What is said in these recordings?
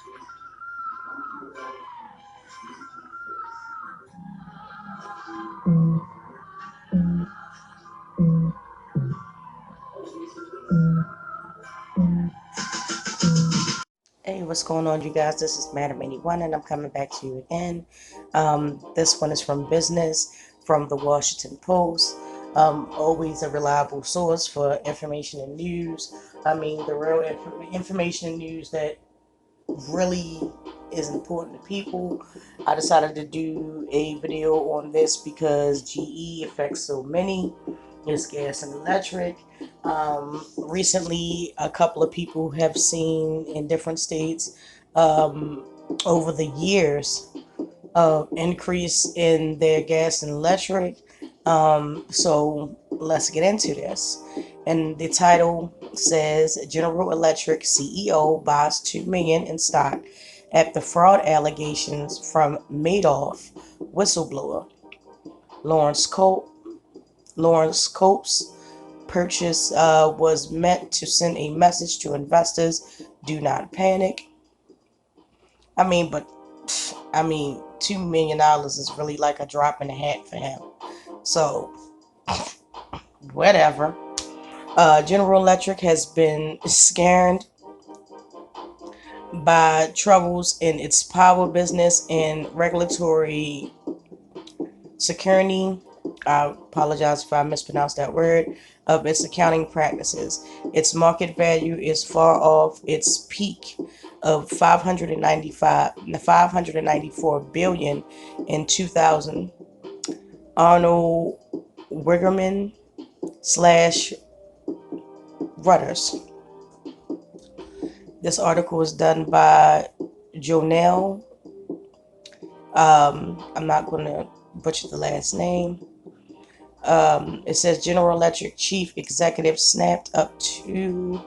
Hey, what's going on, you guys? This is Madam 81, and I'm coming back to you again. This one is from Business, from the Washington Post. Always a reliable source for information and news. I mean, the real information and news that really is important to people. I decided to do a video on this because GE affects so many. It's gas and electric. Recently, a couple of people have seen in different states um, over the years increase in their gas and electric. So let's get into this. And the title says General Electric CEO buys 2 million in stock after fraud allegations from Madoff whistleblower. Lawrence Cope. Lawrence Cope's purchase was meant to send a message to investors: do not panic. I mean, but $2 million is really like a drop in the hat for him. So, whatever. General Electric has been scared by troubles in its power business and regulatory security. I apologize if I mispronounced that word. Of its accounting practices, its market value is far off its peak of 594 billion in 2000. Arnold Wigerman slash Rudders. This article is done by Jonelle. I'm not going to butcher the last name. It says General Electric chief executive snapped up 2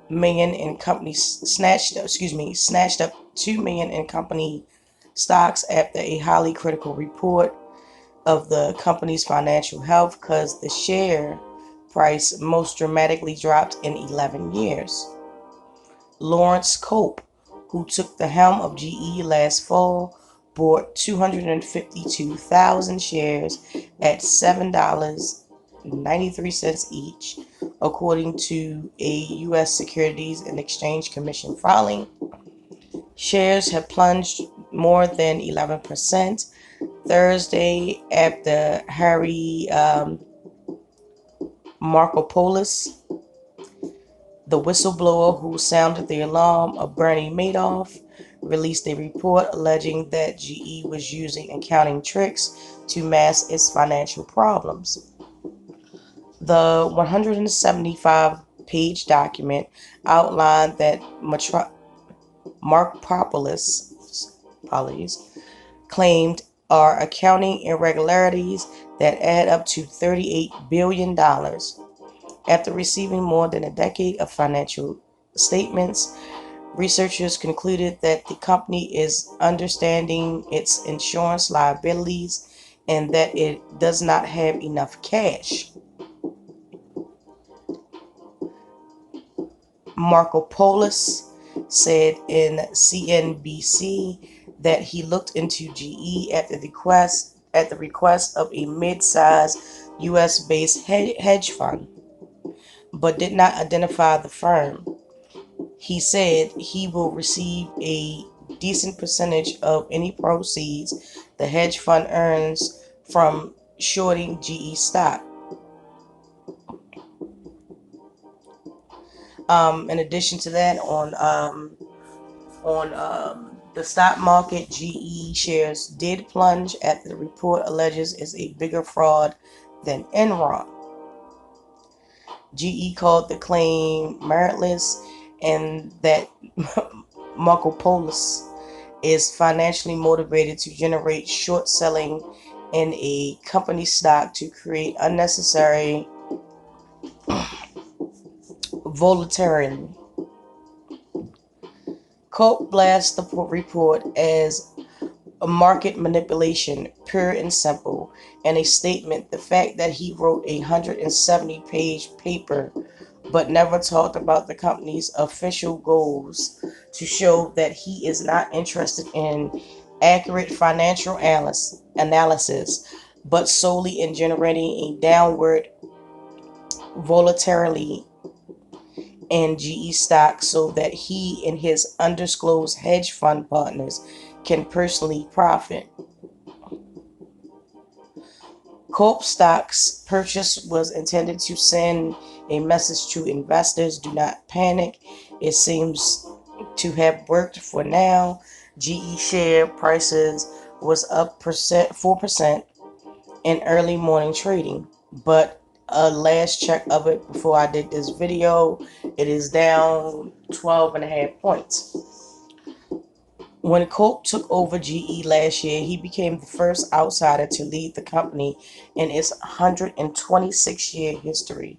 million in company snatched up 2 million in company stocks after a highly critical report of the company's financial health, because the share price most dramatically dropped in 11 years. Lawrence Cope, who took the helm of GE last fall, bought 252,000 shares at $7.93 each, according to a U.S. Securities and Exchange Commission filing. Shares have plunged more than 11% Thursday after Harry Markopoulos, the whistleblower who sounded the alarm of Bernie Madoff, released a report alleging that GE was using accounting tricks to mask its financial problems. The 175-page document outlined that Markopoulos claimed are accounting irregularities that add up to $38 billion. After receiving more than a decade of financial statements, researchers concluded that the company is understanding its insurance liabilities and that it does not have enough cash. Markopoulos said in CNBC that he looked into GE at the request of a mid-sized U.S.-based hedge fund, but did not identify the firm. He said he will receive a decent percentage of any proceeds the hedge fund earns from shorting GE stock. In addition to that, on the stock market, GE shares did plunge after the report alleges is a bigger fraud than Enron. GE called the claim meritless and that Markopoulos is financially motivated to generate short selling in a company stock to create unnecessary volatility. Cope blasts the report as a market manipulation, pure and simple, and a statement. The fact that he wrote a 170-page paper but never talked about the company's official goals to show that he is not interested in accurate financial analysis, but solely in generating a downward volatility in GE stock so that he and his undisclosed hedge fund partners can personally profit. Corp stock's purchase was intended to send a message to investors: do not panic. It seems to have worked for now. GE share prices was up 4% in early morning trading, but a last check of it before I did this video, it is down 12 and a half points. When Coke took over GE last year, he became the first outsider to lead the company in its 126-year history.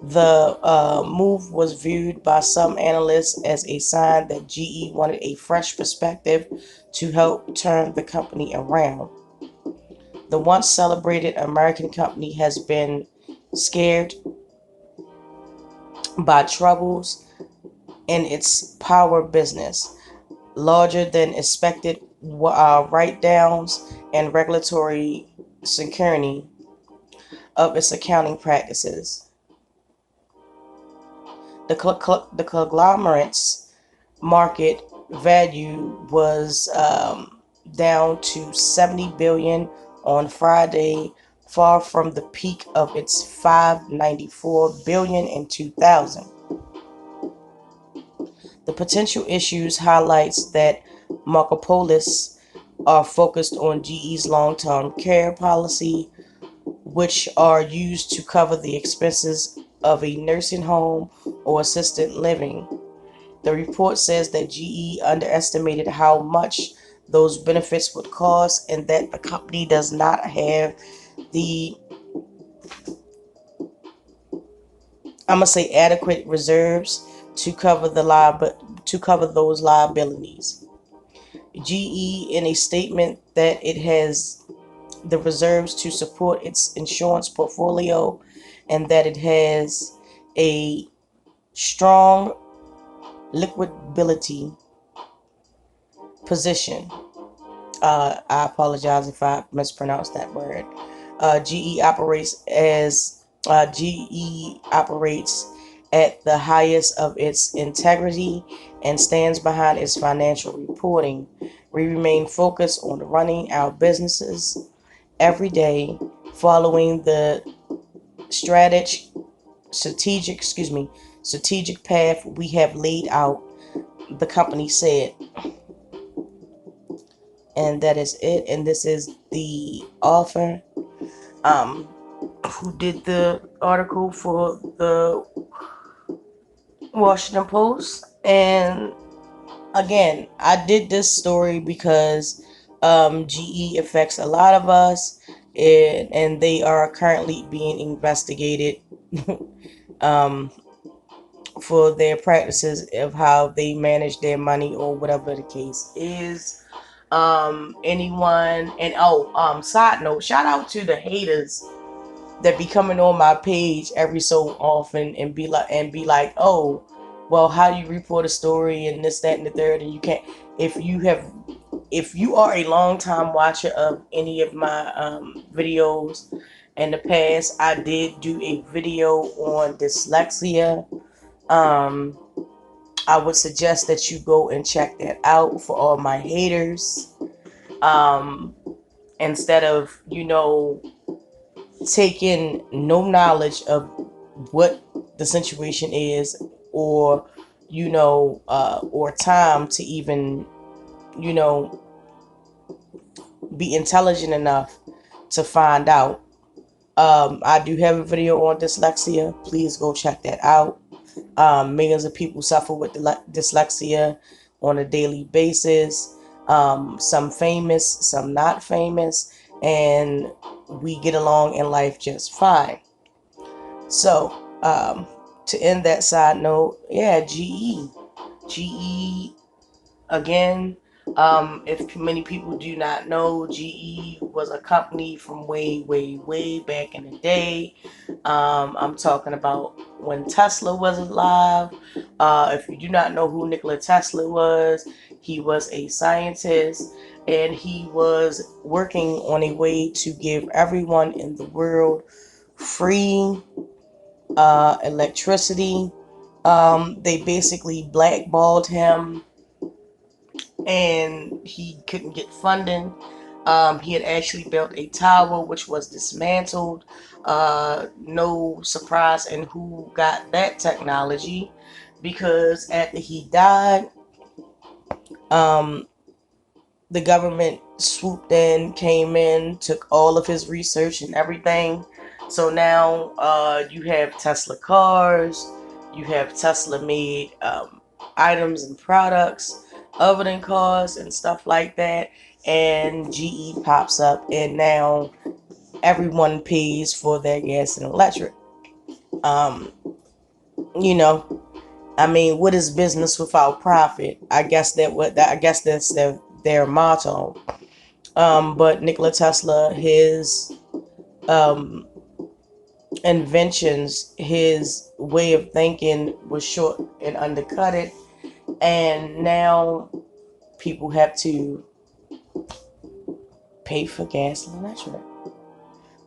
The move was viewed by some analysts as a sign that GE wanted a fresh perspective to help turn the company around. The once celebrated American company has been scared by troubles in its power business, larger than expected write-downs, and regulatory scrutiny of its accounting practices. The conglomerate's market value was down to 70 billion on Friday, far from the peak of its 594 billion in 2000. The potential issues highlights that Markopolis are focused on GE's long-term care policy, which are used to cover the expenses of a nursing home or assisted living. The report says that GE underestimated how much those benefits would cost and that the company does not have the adequate reserves to cover those liabilities. GE, in a statement, that it has the reserves to support its insurance portfolio and that it has a strong liquidity position. I apologize if I mispronounced that word. GE operates at the highest of its integrity and stands behind its financial reporting. We remain focused on running our businesses every day, following the strategic path we have laid out, the company said. And that is it. And this is the author who did the article for the Washington Post. And again, I did this story because GE affects a lot of us, and they are currently being investigated for their practices of how they manage their money or whatever the case is. Anyone, and side note, shout out to the haters that be coming on my page every so often and be like, oh, well, how do you report a story and this, that, and the third, and you can't. If you are a long time watcher of any of my videos in the past, I did do a video on dyslexia. I would suggest that you go and check that out for all my haters. Instead of, taking no knowledge of what the situation is, or, or time to even, be intelligent enough to find out. I do have a video on dyslexia. Please go check that out. Millions of people suffer with dyslexia on a daily basis. Some famous, some not famous, and we get along in life just fine. So, to end that side note, yeah, GE again, If many people do not know, GE was a company from way, way, way back in the day. I'm talking about when Tesla was alive. If you do not know who Nikola Tesla was, he was a scientist and he was working on a way to give everyone in the world free electricity. They basically blackballed him and he couldn't get funding. He had actually built a tower which was dismantled. No surprise in who got that technology, because after he died, um, the government swooped in, came in, took all of his research and everything. So now you have Tesla cars, you have Tesla made items and products other than cars and stuff like that. And GE pops up, and now everyone pays for their gas and electric. Um, you know, I mean, what is business without profit? I guess that's their motto. But Nikola Tesla, his um, inventions, his way of thinking was short and undercut it. And now people have to pay for gas and electric.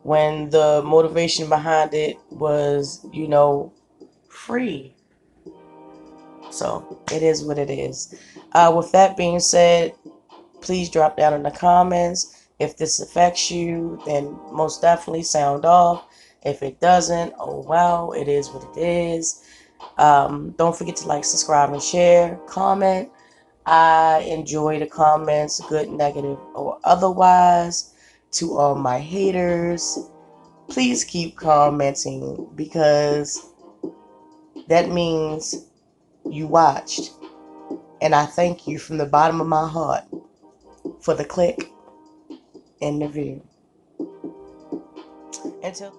When the motivation behind it was, free. So it is what it is. With that being said, please drop down in the comments. If this affects you, then most definitely sound off. If it doesn't, oh wow, it is what it is. Don't forget to like, subscribe, and share. Comment. I enjoy the comments, good, negative, or otherwise. To all my haters, please keep commenting, because that means you watched. And I thank you from the bottom of my heart for the click and the view. Until